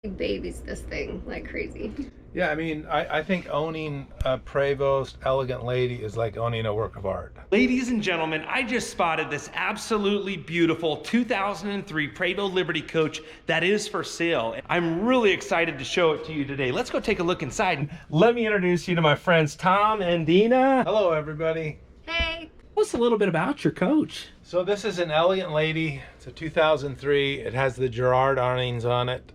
He babies this thing like crazy. Yeah, I mean, I think owning a Prevost Elegant Lady is like owning a work of art. Ladies and gentlemen, I just spotted this absolutely beautiful 2003 Prevost Liberty coach that is for sale. I'm really excited to show it to you today. Let's go take a look inside and let me introduce you to my friends Tom and Dina. Hello, everybody. Hey. Tell us a little bit about your coach. So this is an Elegant Lady. It's a 2003. It has the Gerard awnings on it.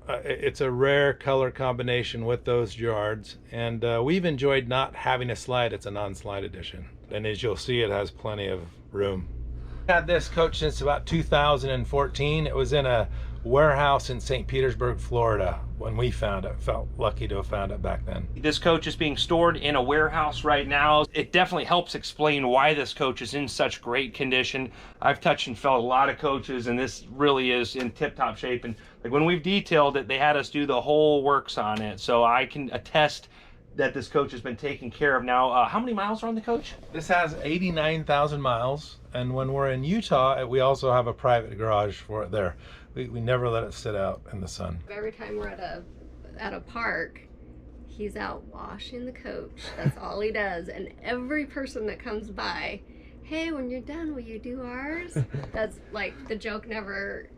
It's a rare color combination with those Gerards, and we've enjoyed not having a slide. It's a non-slide edition, and as you'll see, it has plenty of room. Had this coach since about 2014. It was in a warehouse in St. Petersburg, Florida when we found it. Felt lucky to have found it back then. This coach is being stored in a warehouse right now. It definitely helps explain why this coach is in such great condition. I've touched and felt a lot of coaches, and this really is in tip-top shape. And like when we've detailed it, they had us do the whole works on it. So I can attest that this coach has been taken care of now. How many miles are on the coach? This has 89,000 miles, and when we're in Utah, we also have a private garage for it there. We never let it sit out in the sun. Every time we're at a park, he's out washing the coach. That's all he does. And every person that comes by, hey, when you're done, will you do ours? That's like, the joke never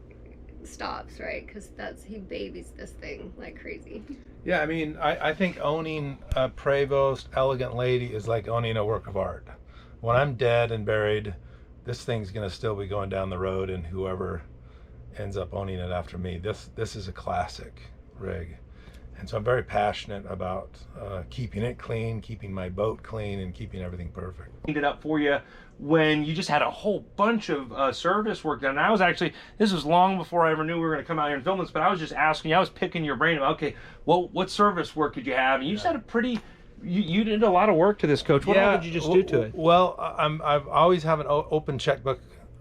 stops, right? Because he babies this thing like crazy. Yeah, I mean, I think owning a Prevost Elegant Lady is like owning a work of art. When I'm dead and buried, this thing's gonna still be going down the road, and whoever ends up owning it after me, this is a classic rig. And so I'm very passionate about keeping it clean, keeping my boat clean, and keeping everything perfect. Cleaned it up for you when you just had a whole bunch of service work done. And I was actually, this was long before I ever knew we were going to come out here and film this, but I was just asking you, I was picking your brain about, okay, well, what service work did you have? And you just had a pretty, you did a lot of work to this coach. What all did you just do to it? Well, I've always have an open checkbook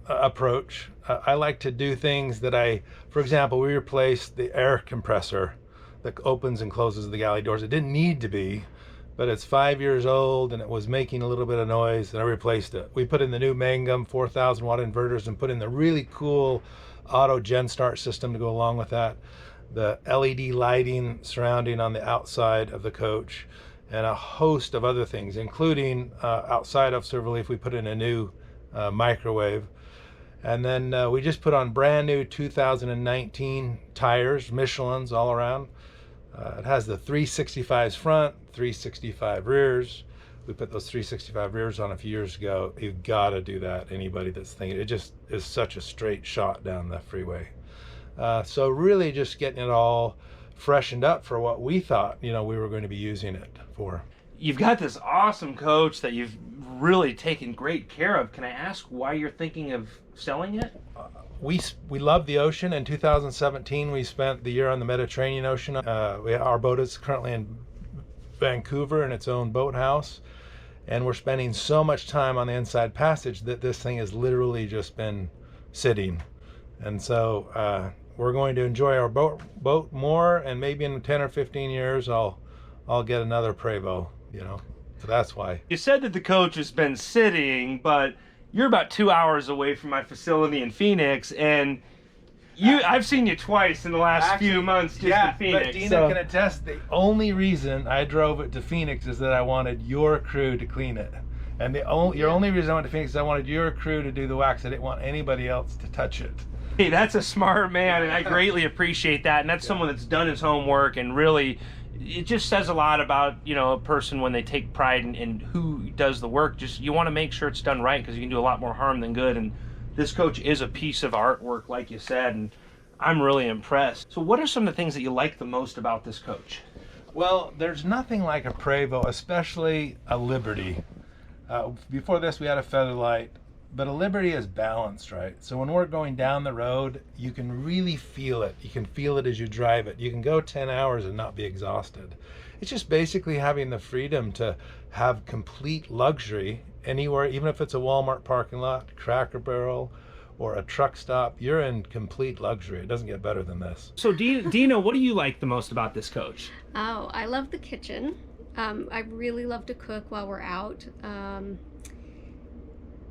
approach. I like to do things that for example, we replaced the air compressor that opens and closes the galley doors. It didn't need to be, but it's 5 years old and it was making a little bit of noise, and I replaced it. We put in the new Mangum 4,000 watt inverters and put in the really cool auto gen start system to go along with that, the LED lighting surrounding on the outside of the coach, and a host of other things, including outside of Silverleaf, we put in a new microwave. And then we just put on brand new 2019 tires, Michelin's all around. It has the 365s front, 365 rears. We put those 365 rears on a few years ago. You've got to do that, anybody that's thinking. It just is such a straight shot down the freeway. So really just getting it all freshened up for what we thought, we were going to be using it for. You've got this awesome coach that you've really taken great care of. Can I ask why you're thinking of selling it? We love the ocean. In 2017, we spent the year on the Mediterranean Ocean. Our boat is currently in Vancouver in its own boathouse, and we're spending so much time on the Inside Passage that this thing has literally just been sitting. And so we're going to enjoy our boat more, and maybe in 10 or 15 years, I'll get another Prevost, So that's why. You said that the coach has been sitting, but you're about 2 hours away from my facility in Phoenix, and I've seen you twice in the last few months just in Phoenix. But Dina can attest, the only reason I drove it to Phoenix is that I wanted your crew to clean it. And your only reason I went to Phoenix is I wanted your crew to do the wax. I didn't want anybody else to touch it. Hey, that's a smart man, and I greatly appreciate that. And that's someone that's done his homework, and really, it just says a lot about, a person when they take pride in who does the work. Just, you want to make sure it's done right, because you can do a lot more harm than good. And this coach is a piece of artwork, like you said, and I'm really impressed. So what are some of the things that you like the most about this coach? Well, there's nothing like a Prevost, especially a Liberty. Before this, we had a Featherlight, but a Liberty is balanced, right? So when we're going down the road, you can really feel it. You can feel it as you drive it. You can go 10 hours and not be exhausted. It's just basically having the freedom to have complete luxury anywhere, even if it's a Walmart parking lot, Cracker Barrel, or a truck stop. You're in complete luxury. It doesn't get better than this. So Dina, what do you like the most about this coach? Oh, I love the kitchen. I really love to cook while we're out.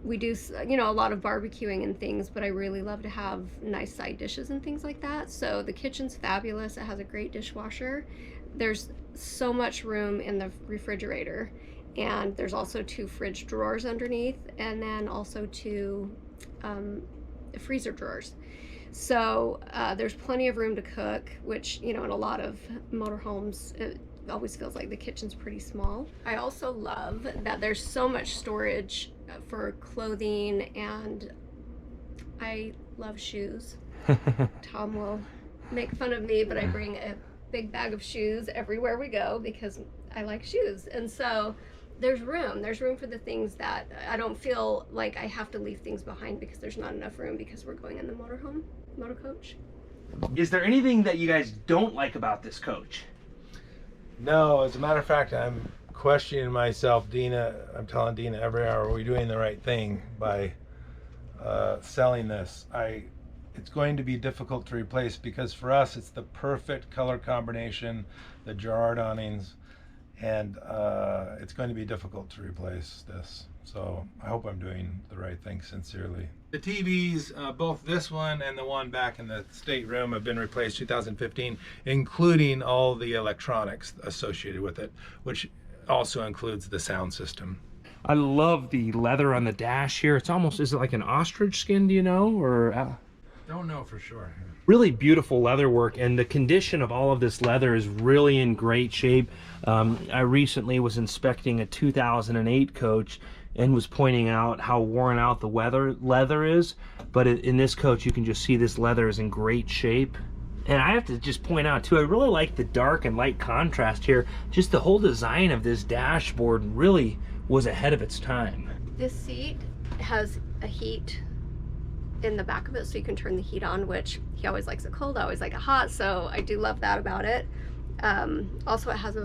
we do, you know, a lot of barbecuing and things, but I really love to have nice side dishes and things like that. So the kitchen's fabulous. It has a great dishwasher. There's so much room in the refrigerator, and there's also 2 fridge drawers underneath, and then also 2 freezer drawers. So there's plenty of room to cook, which, you know, in a lot of motorhomes, it always feels like the kitchen's pretty small. I also love that there's so much storage for clothing, and I love shoes. Tom will make fun of me, but I bring a big bag of shoes everywhere we go because I like shoes. And so there's room for the things that I don't feel like I have to leave things behind because there's not enough room because we're going in the motor coach. Is there anything that you guys don't like about this coach? No, as a matter of fact, I'm questioning myself. I'm telling Dina every hour, are we doing the right thing by selling this? It's going to be difficult to replace because for us, it's the perfect color combination, the Gerard awnings, and it's going to be difficult to replace this. So I hope I'm doing the right thing sincerely. The TVs, both this one and the one back in the stateroom, have been replaced 2015, including all the electronics associated with it, which also includes the sound system. I love the leather on the dash here. It's almost, is it like an ostrich skin, do you know? Or Don't know for sure. really beautiful leather work, and the condition of all of this leather is really in great shape. I recently was inspecting a 2008 coach and was pointing out how worn out the leather is, but in this coach you can just see this leather is in great shape. And I have to just point out too, I really like the dark and light contrast here. Just the whole design of this dashboard really was ahead of its time. This seat has a heat in the back of it, so you can turn the heat on, which he always likes it cold, I always like it hot, so I do love that about it. Also, it has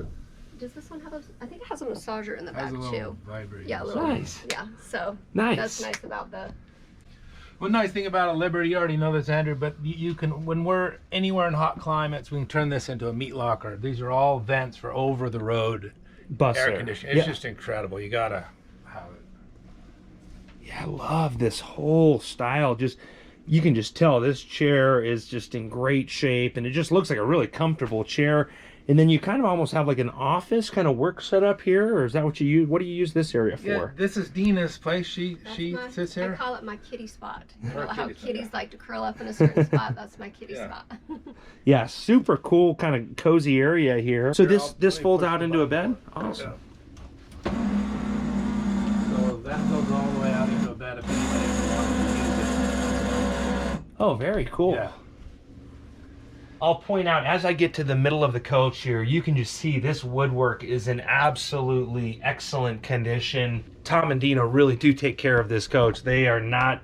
does this one have I think it has a massager in the back too. Vibrating. Yeah, a little. Nice. Yeah, so Nice. that's nice about the. One nice thing about a Liberty, you already know this, Andrew, but you can, when we're anywhere in hot climates, we can turn this into a meat locker. These are all vents for over-the-road air conditioning. It's just incredible. You gotta have it. Yeah, I love this whole style. Just, you can just tell this chair is just in great shape, and it just looks like a really comfortable chair. And then you kind of almost have like an office kind of work set up here, or is that what you use? What do you use this area for? Yeah, this is Dina's place. She sits here. I call it my kitty spot. You know how kitties like to curl up in a certain spot. That's my kitty spot. Yeah, super cool, kind of cozy area here. So this folds out into a bed. Awesome. Yeah. So that goes all the way out into a bed if anybody wants to use it. Oh, very cool. Yeah. I'll point out, as I get to the middle of the coach here, you can just see this woodwork is in absolutely excellent condition. Tom and Dina really do take care of this coach. They are not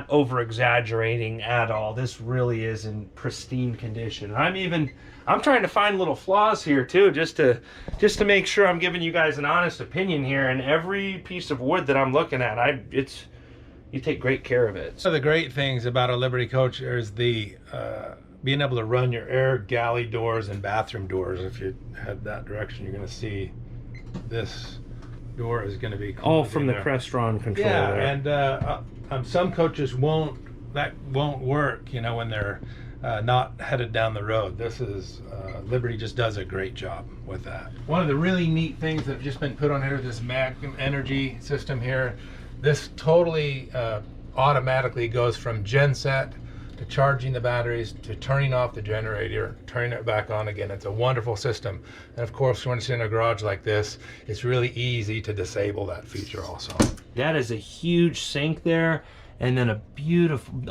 over exaggerating at all. This really is in pristine condition. I'm trying to find little flaws here too, just to make sure I'm giving you guys an honest opinion here. And every piece of wood that I'm looking at, you take great care of it. So the great things about a Liberty coach is the being able to run your air galley doors and bathroom doors. If you head that direction, you're going to see this door is going to be all from the Crestron controller. Yeah, and some coaches won't work, you know, when they're not headed down the road. This is Liberty just does a great job with that. One of the really neat things that have just been put on here, this Magnum Energy system here. This totally automatically goes from genset to charging the batteries to turning off the generator, turning it back on again. It's a wonderful system. And of course, when it's in a garage like this, it's really easy to disable that feature also. That is a huge sink there, and then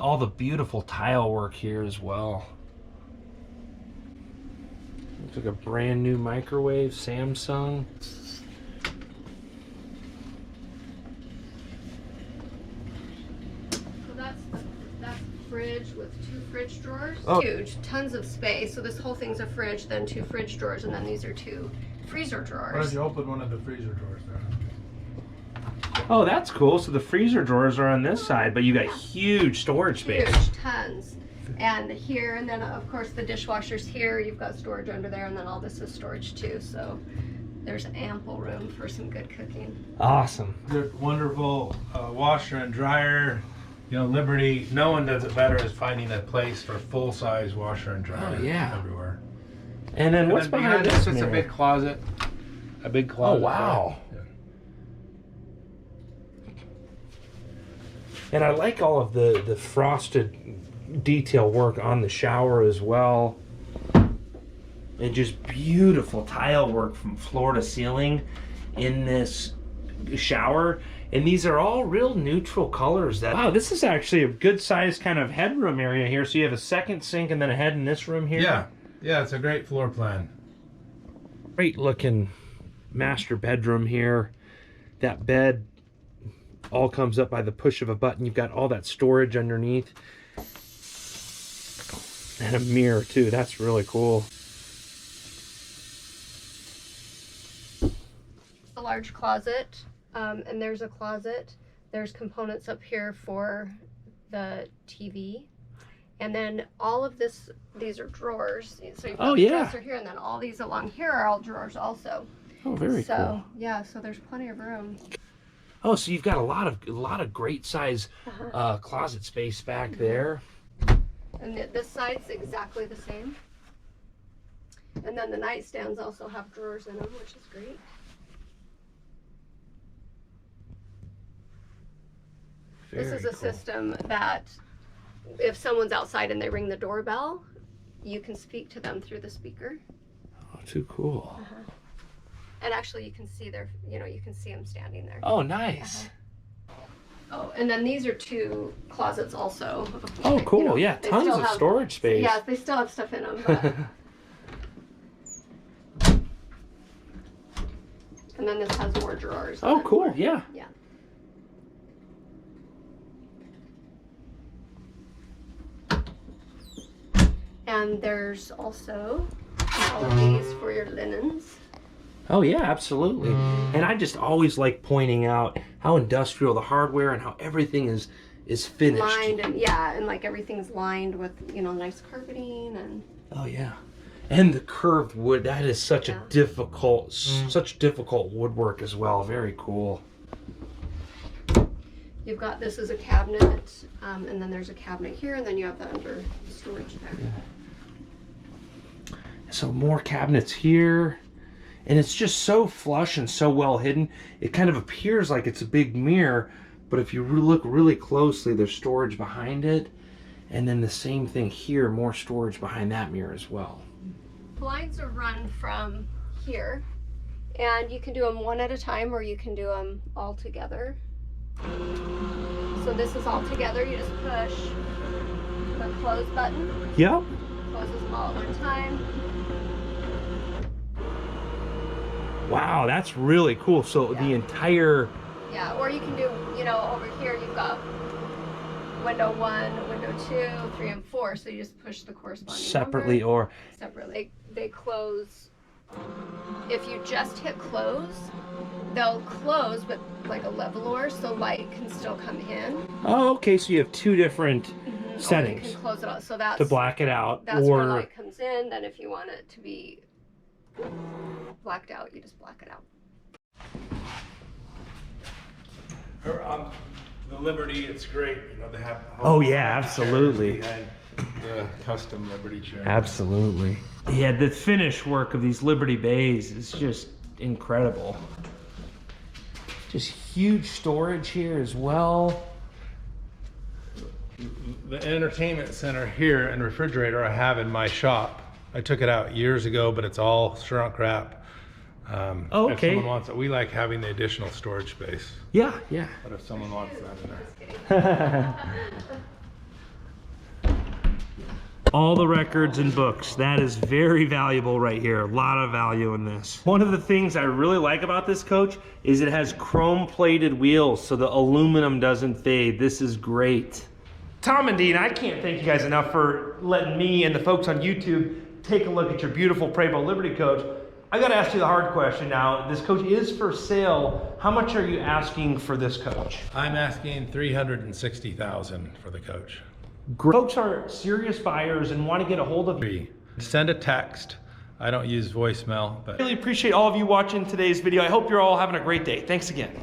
all the beautiful tile work here as well. Looks like a brand new microwave, Samsung. Fridge with 2 fridge drawers. Oh. Huge, tons of space. So this whole thing's a fridge, then 2 fridge drawers, and then these are 2 freezer drawers. Why don't you open one of the freezer drawers there? Oh, that's cool. So the freezer drawers are on this side, but you got huge storage space. Huge, tons. And here, and then of course the dishwasher's here. You've got storage under there, and then all this is storage too. So There's ample room for some good cooking. Awesome. There's wonderful washer and dryer. You know, Liberty, no one does it better as finding a place for full-size washer and dryer everywhere. And then what's behind this? It's a big closet. A big closet. Oh, wow. Yeah. And I like all of the frosted detail work on the shower as well. And just beautiful tile work from floor to ceiling in this shower. And these are all real neutral colors. Wow, this is actually a good sized kind of headroom area here. So you have a second sink and then a head in this room here. Yeah, yeah, it's a great floor plan. Great looking master bedroom here. That bed all comes up by the push of a button. You've got all that storage underneath. And a mirror too, that's really cool. A large closet, and there's a closet. There's components up here for the TV. And then all of these are drawers. So you've got the dresser here, and then all these along here are all drawers also. Oh, very cool. So yeah, so there's plenty of room. Oh, so you've got a lot of great size closet space back there. And this side's exactly the same. And then the nightstands also have drawers in them, which is great. This is a system that if someone's outside and they ring the doorbell, you can speak to them through the speaker. Oh, too cool. And actually you can see you can see them standing there. Oh, nice. Oh, and then these are two closets also. Oh, cool. You know, yeah, tons of storage space. Yeah, they still have stuff in them. But... and then this has more drawers. Oh, cool. Yeah. Yeah. And there's also all of these for your linens. Oh yeah, absolutely. And I just always like pointing out how industrial the hardware and how everything is finished. Lined and and like everything's lined with, nice carpeting and. Oh yeah. And the curved wood, that is such a difficult, such difficult woodwork as well. Very cool. You've got this as a cabinet, and then there's a cabinet here, and then you have the under storage there. Yeah. So more cabinets here. And it's just so flush and so well hidden. It kind of appears like it's a big mirror, but if you look really closely, there's storage behind it. And then the same thing here, more storage behind that mirror as well. Blinds are run from here, and you can do them one at a time or you can do them all together. So this is all together. You just push the close button. Yep. Closes them all at one time. Wow, that's really cool. So the entire... Yeah, or you can do, over here you've got window 1, window 2, 3, and 4. So you just push the corresponding separately number. or... Separately. They close. If you just hit close, they'll close with like a leveler so light can still come in. Oh, okay. So you have two different settings. Or you can close it out. So that's... To black it out. That's where light comes in. Then if you want it to be blacked out, you just black it out. The Liberty, it's great. They have. Oh yeah, absolutely. The custom Liberty chair. Absolutely. Yeah, the finish work of these Liberty bays is just incredible. Just huge storage here as well. The entertainment center here and refrigerator I have in my shop. I took it out years ago, but it's all shrunk wrap. Oh, okay. If someone wants it, we like having the additional storage space. Yeah, yeah. But if someone wants that in there. All the records and books. That is very valuable right here. A lot of value in this. One of the things I really like about this coach is it has chrome plated wheels so the aluminum doesn't fade. This is great. Tom and Dean, I can't thank you guys enough for letting me and the folks on YouTube take a look at your beautiful Prevost Liberty coach. I gotta ask you the hard question now. This coach is for sale. How much are you asking for this coach? I'm asking $360,000 for the coach. Folks are serious buyers and want to get a hold of you. Send a text I don't use voicemail, but Really appreciate all of you watching today's video. I hope you're all having a great day. Thanks again.